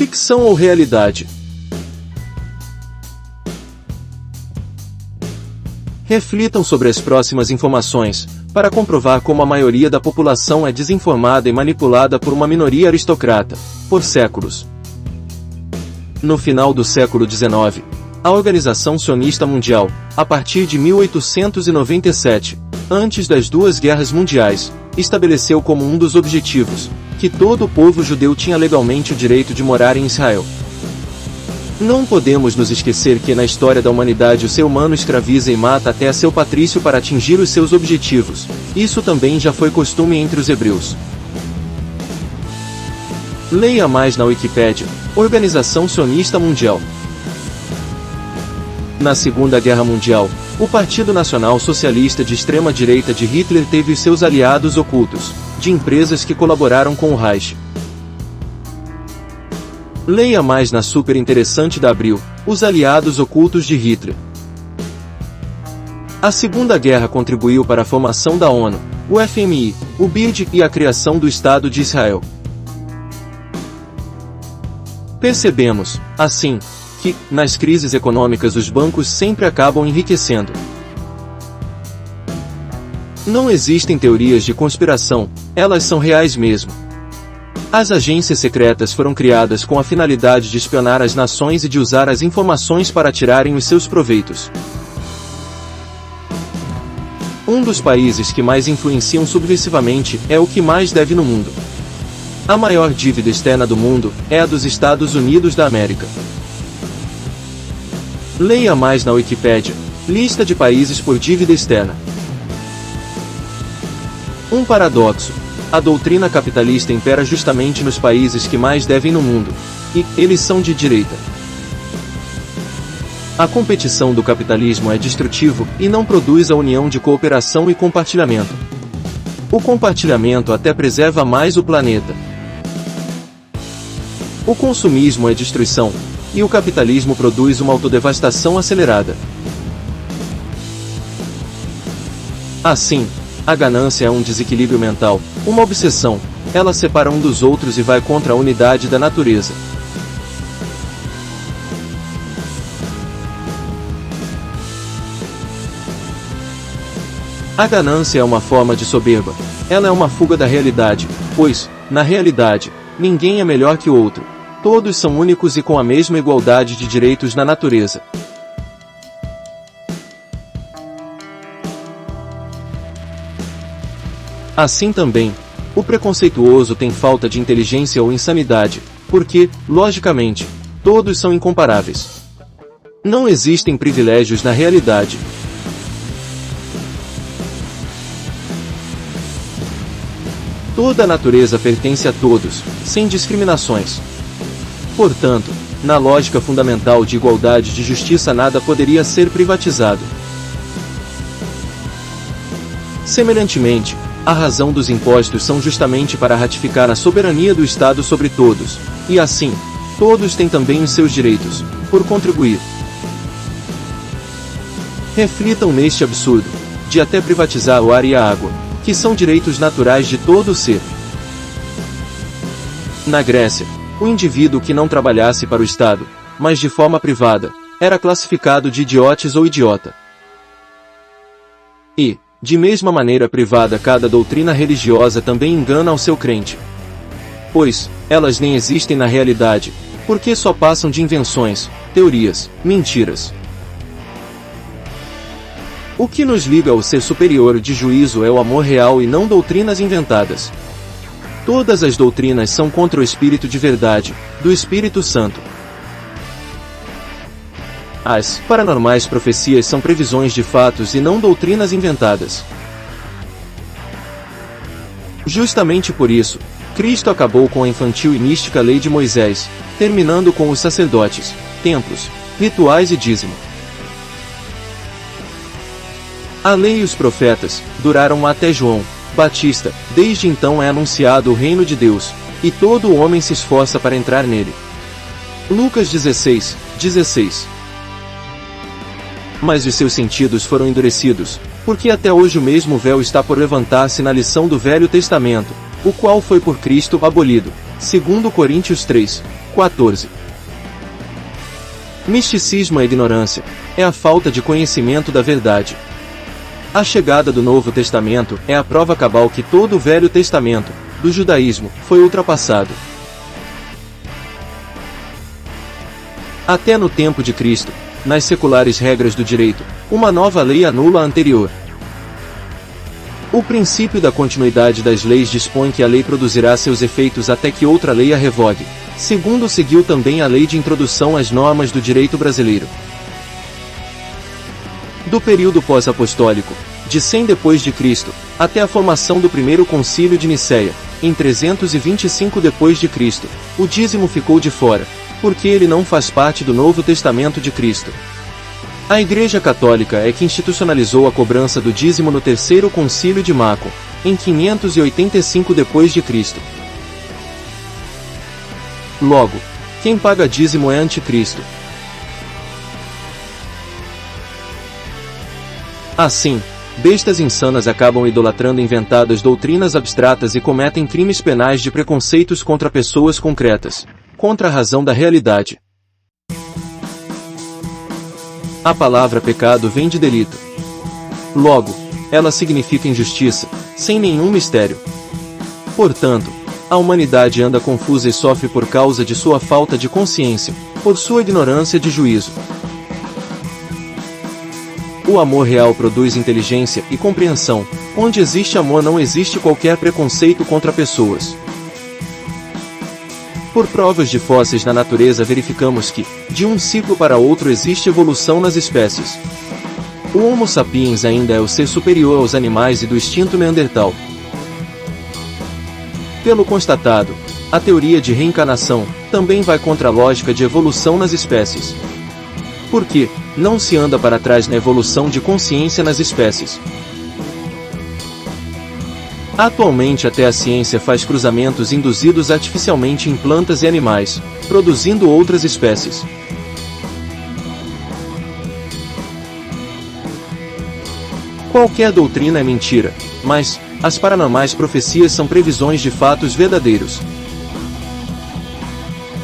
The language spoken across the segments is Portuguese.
Ficção ou realidade? Reflitam sobre as próximas informações, para comprovar como a maioria da população é desinformada e manipulada por uma minoria aristocrata, por séculos. No final do século XIX, a Organização Sionista Mundial, a partir de 1897, antes das duas guerras mundiais, estabeleceu como um dos objetivos, que todo o povo judeu tinha legalmente o direito de morar em Israel. Não podemos nos esquecer que na história da humanidade o ser humano escraviza e mata até seu patrício para atingir os seus objetivos. Isso também já foi costume entre os hebreus. Leia mais na Wikipédia, Organização Sionista Mundial. Na Segunda Guerra Mundial, o Partido Nacional Socialista de extrema-direita de Hitler teve os seus aliados ocultos, de empresas que colaboraram com o Reich. Leia mais na super interessante da Abril, Os Aliados Ocultos de Hitler. A Segunda Guerra contribuiu para a formação da ONU, o FMI, o BID e a criação do Estado de Israel. Percebemos, assim, que, nas crises econômicas os bancos sempre acabam enriquecendo. Não existem teorias de conspiração, elas são reais mesmo. As agências secretas foram criadas com a finalidade de espionar as nações e de usar as informações para tirarem os seus proveitos. Um dos países que mais influenciam subversivamente é o que mais deve no mundo. A maior dívida externa do mundo é a dos Estados Unidos da América. Leia mais na Wikipédia, lista de países por dívida externa. Um paradoxo. A doutrina capitalista impera justamente nos países que mais devem no mundo, e eles são de direita. A competição do capitalismo é destrutivo e não produz a união de cooperação e compartilhamento. O compartilhamento até preserva mais o planeta. O consumismo é destruição, e o capitalismo produz uma autodevastação acelerada. Assim, a ganância é um desequilíbrio mental, uma obsessão, ela separa um dos outros e vai contra a unidade da natureza. A ganância é uma forma de soberba, ela é uma fuga da realidade, pois, na realidade, ninguém é melhor que o outro, todos são únicos e com a mesma igualdade de direitos na natureza. Assim também, o preconceituoso tem falta de inteligência ou insanidade, porque, logicamente, todos são incomparáveis. Não existem privilégios na realidade. Toda a natureza pertence a todos, sem discriminações. Portanto, na lógica fundamental de igualdade e de justiça nada poderia ser privatizado. Semelhantemente, a razão dos impostos são justamente para ratificar a soberania do Estado sobre todos, e assim, todos têm também os seus direitos, por contribuir. Reflitam neste absurdo, de até privatizar o ar e a água, que são direitos naturais de todo o ser. Na Grécia, o indivíduo que não trabalhasse para o Estado, mas de forma privada, era classificado de idiotes ou idiota. E, de mesma maneira privada, cada doutrina religiosa também engana ao seu crente. Pois, elas nem existem na realidade, porque só passam de invenções, teorias, mentiras. O que nos liga ao ser superior de juízo é o amor real e não doutrinas inventadas. Todas as doutrinas são contra o Espírito de verdade, do Espírito Santo. As paranormais profecias são previsões de fatos e não doutrinas inventadas. Justamente por isso, Cristo acabou com a infantil e mística lei de Moisés, terminando com os sacerdotes, templos, rituais e dízimo. A lei e os profetas duraram até João Batista, desde então é anunciado o reino de Deus, e todo o homem se esforça para entrar nele. Lucas 16:16. Mas os seus sentidos foram endurecidos, porque até hoje o mesmo véu está por levantar-se na lição do Velho Testamento, o qual foi por Cristo abolido. 2 Coríntios 3, 14. Misticismo é ignorância, é a falta de conhecimento da verdade. A chegada do Novo Testamento é a prova cabal que todo o Velho Testamento, do judaísmo, foi ultrapassado. Até no tempo de Cristo, nas seculares regras do direito, uma nova lei anula a anterior. O princípio da continuidade das leis dispõe que a lei produzirá seus efeitos até que outra lei a revogue, segundo seguiu também a lei de introdução às normas do direito brasileiro. Do período pós-apostólico, de 100 depois de Cristo, até a formação do primeiro concílio de Nicéia, em 325 depois de Cristo, o dízimo ficou de fora, porque ele não faz parte do Novo Testamento de Cristo. A Igreja Católica é que institucionalizou a cobrança do dízimo no Terceiro Concílio de Macon, em 585 depois de Cristo. Logo, quem paga dízimo é anticristo. Assim, bestas insanas acabam idolatrando inventadas doutrinas abstratas e cometem crimes penais de preconceitos contra pessoas concretas, contra a razão da realidade. A palavra pecado vem de delito. Logo, ela significa injustiça, sem nenhum mistério. Portanto, a humanidade anda confusa e sofre por causa de sua falta de consciência, por sua ignorância de juízo. O amor real produz inteligência e compreensão. Onde existe amor não existe qualquer preconceito contra pessoas. Por provas de fósseis na natureza verificamos que, de um ciclo para outro existe evolução nas espécies. O Homo sapiens ainda é o ser superior aos animais e do extinto Neandertal. Pelo constatado, a teoria de reencarnação também vai contra a lógica de evolução nas espécies. Porque não se anda para trás na evolução de consciência nas espécies. Atualmente até a ciência faz cruzamentos induzidos artificialmente em plantas e animais, produzindo outras espécies. Qualquer doutrina é mentira, mas as paranormais profecias são previsões de fatos verdadeiros.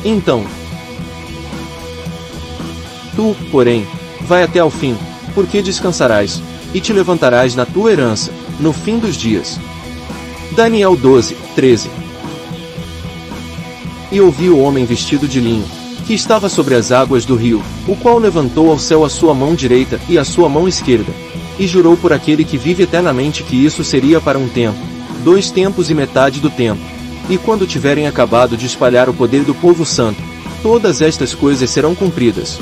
Então, tu, porém, vai até ao fim, porque descansarás, e te levantarás na tua herança, no fim dos dias. Daniel 12, 13. E ouvi o homem vestido de linho, que estava sobre as águas do rio, o qual levantou ao céu a sua mão direita e a sua mão esquerda, e jurou por aquele que vive eternamente que isso seria para um tempo, 2 tempos e metade do tempo, e quando tiverem acabado de espalhar o poder do povo santo, todas estas coisas serão cumpridas.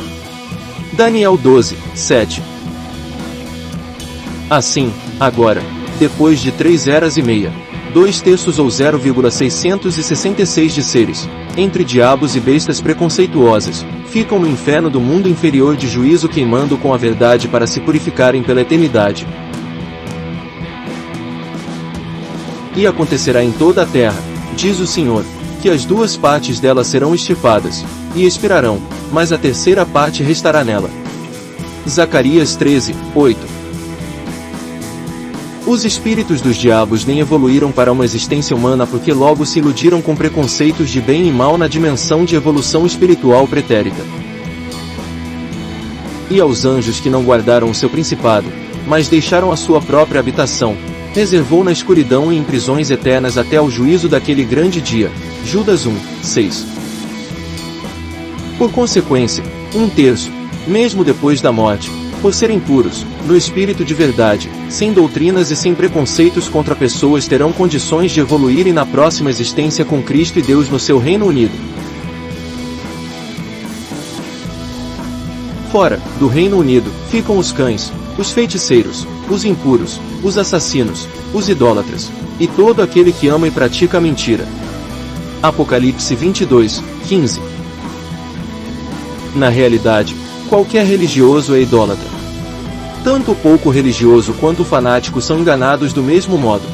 Daniel 12, 7. Assim, agora, depois de 3 eras e meia, 2/3 ou 0,666 de seres, entre diabos e bestas preconceituosas, ficam no inferno do mundo inferior de juízo queimando com a verdade para se purificarem pela eternidade. E acontecerá em toda a terra, diz o Senhor, que as 2 partes dela serão extirpadas, e expirarão, mas a terceira parte restará nela. Zacarias 13, 8. Os espíritos dos diabos nem evoluíram para uma existência humana porque logo se iludiram com preconceitos de bem e mal na dimensão de evolução espiritual pretérita. E aos anjos que não guardaram o seu principado, mas deixaram a sua própria habitação, reservou na escuridão e em prisões eternas até ao juízo daquele grande dia. Judas 1, 6. Por consequência, 1/3, mesmo depois da morte, por serem puros, no espírito de verdade, sem doutrinas e sem preconceitos contra pessoas terão condições de evoluírem na próxima existência com Cristo e Deus no seu Reino Unido. Fora do Reino Unido, ficam os cães, os feiticeiros, os impuros, os assassinos, os idólatras, e todo aquele que ama e pratica a mentira. Apocalipse 22, 15. Na realidade, qualquer religioso é idólatra. Tanto o pouco religioso quanto o fanático são enganados do mesmo modo.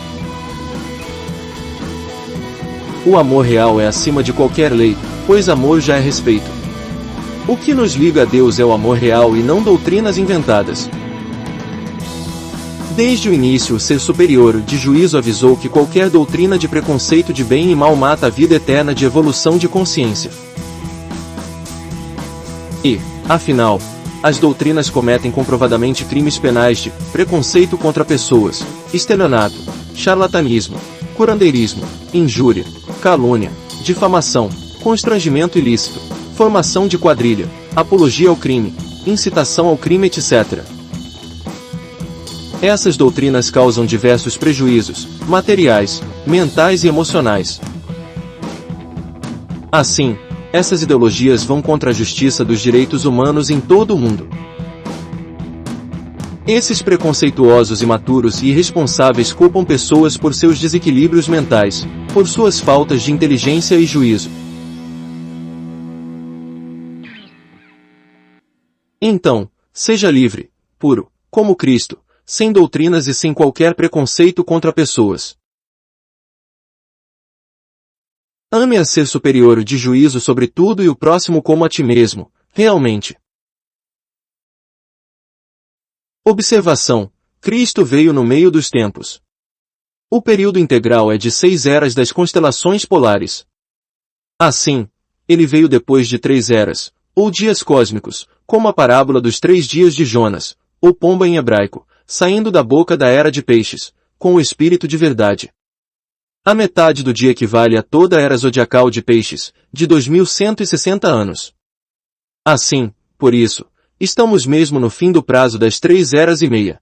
O amor real é acima de qualquer lei, pois amor já é respeito. O que nos liga a Deus é o amor real e não doutrinas inventadas. Desde o início, o ser superior de juízo avisou que qualquer doutrina de preconceito de bem e mal mata a vida eterna de evolução de consciência. E, afinal, as doutrinas cometem comprovadamente crimes penais de preconceito contra pessoas, estelionato, charlatanismo, curandeirismo, injúria, calúnia, difamação, constrangimento ilícito, formação de quadrilha, apologia ao crime, incitação ao crime, etc. Essas doutrinas causam diversos prejuízos, materiais, mentais e emocionais. Assim, essas ideologias vão contra a justiça dos direitos humanos em todo o mundo. Esses preconceituosos, imaturos e irresponsáveis culpam pessoas por seus desequilíbrios mentais, por suas faltas de inteligência e juízo. Então, seja livre, puro, como Cristo, sem doutrinas e sem qualquer preconceito contra pessoas. Ame a ser superior de juízo sobre tudo e o próximo como a ti mesmo, realmente. Observação: Cristo veio no meio dos tempos. O período integral é de 6 eras das constelações polares. Assim, ele veio depois de 3 eras, ou dias cósmicos, como a parábola dos 3 dias de Jonas, ou pomba em hebraico, saindo da boca da era de peixes, com o espírito de verdade. A metade do dia equivale a toda a era zodiacal de peixes, de 2160 anos. Assim, por isso, estamos mesmo no fim do prazo das 3 eras e meia.